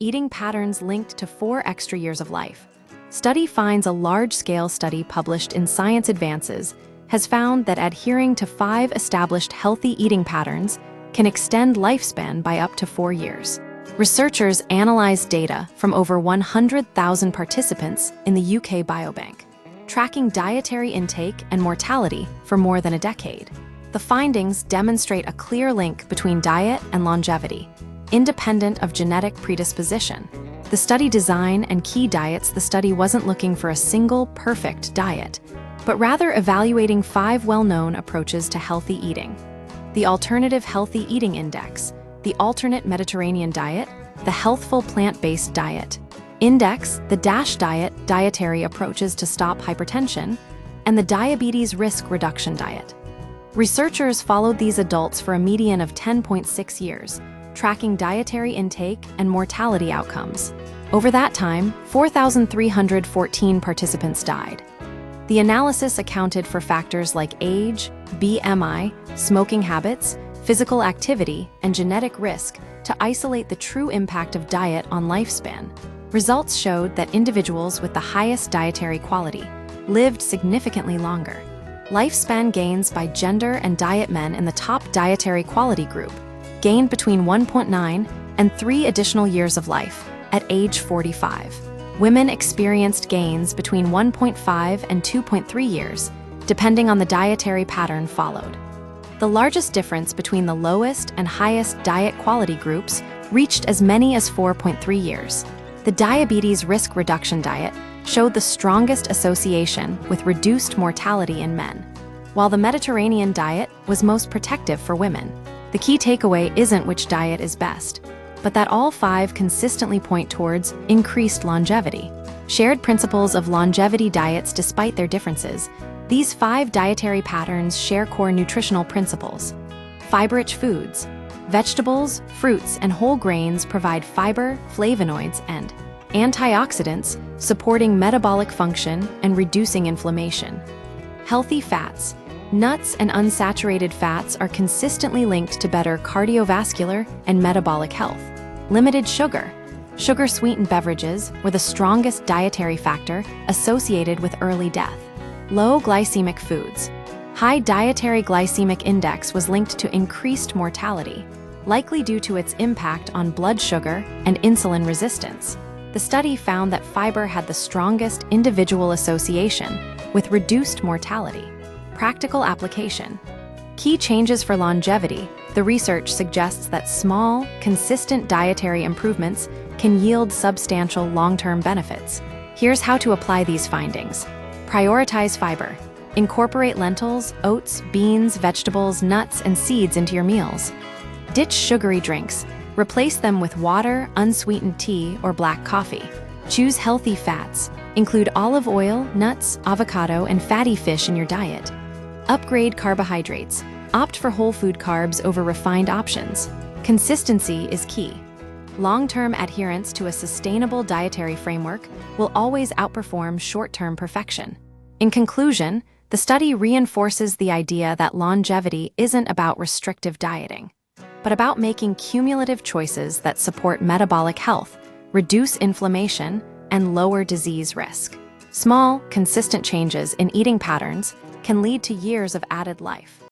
eating patterns linked to 4 extra years of life. Study finds a large-scale study published in Science Advances has found that adhering to 5 established healthy eating patterns can extend lifespan by up to 4 years. Researchers analyzed data from over 100,000 participants in the UK Biobank, tracking dietary intake and mortality for more than a decade. The findings demonstrate a clear link between diet and longevity, independent of genetic predisposition. The study design and key diets. The study wasn't looking for a single perfect diet, but rather evaluating 5 well-known approaches to healthy eating: the Alternative Healthy Eating Index, the Alternate Mediterranean Diet, the Healthful Plant-Based Diet Index, the DASH diet, dietary approaches to stop hypertension, and the Diabetes Risk Reduction Diet. Researchers followed these adults for a median of 10.6 years, tracking dietary intake and mortality outcomes. Over that time, 4,314 participants died. The analysis accounted for factors like age, BMI, smoking habits, physical activity, and genetic risk to isolate the true impact of diet on lifespan. Results showed that individuals with the highest dietary quality lived significantly longer. Lifespan gains by gender and diet: men in the top dietary quality group gained between 1.9 and 3 additional years of life at age 45. Women experienced gains between 1.5 and 2.3 years, depending on the dietary pattern followed. The largest difference between the lowest and highest diet quality groups reached as many as 4.3 years. The Diabetes Risk Reduction Diet showed the strongest association with reduced mortality in men, while the Mediterranean diet was most protective for women. The key takeaway isn't which diet is best, but that all 5 consistently point towards increased longevity. Shared principles of longevity diets. Despite their differences, these 5 dietary patterns share core nutritional principles. Fiber-rich foods. Vegetables, fruits, and whole grains provide fiber, flavonoids, and antioxidants, supporting metabolic function and reducing inflammation. Healthy fats. Nuts and unsaturated fats are consistently linked to better cardiovascular and metabolic health. Limited sugar. Sugar-sweetened beverages were the strongest dietary factor associated with early death. Low glycemic foods. High dietary glycemic index was linked to increased mortality, likely due to its impact on blood sugar and insulin resistance. The study found that fiber had the strongest individual association with reduced mortality. Practical application. Key changes for longevity. The research suggests that small, consistent dietary improvements can yield substantial long-term benefits. Here's how to apply these findings. Prioritize fiber. Incorporate lentils, oats, beans, vegetables, nuts, and seeds into your meals. Ditch sugary drinks. Replace them with water, unsweetened tea, or black coffee. Choose healthy fats. Include olive oil, nuts, avocado, and fatty fish in your diet. Upgrade carbohydrates. Opt for whole food carbs over refined options. Consistency is key. Long-term adherence to a sustainable dietary framework will always outperform short-term perfection. In conclusion, the study reinforces the idea that longevity isn't about restrictive dieting, but about making cumulative choices that support metabolic health, reduce inflammation, and lower disease risk. Small, consistent changes in eating patterns can lead to years of added life.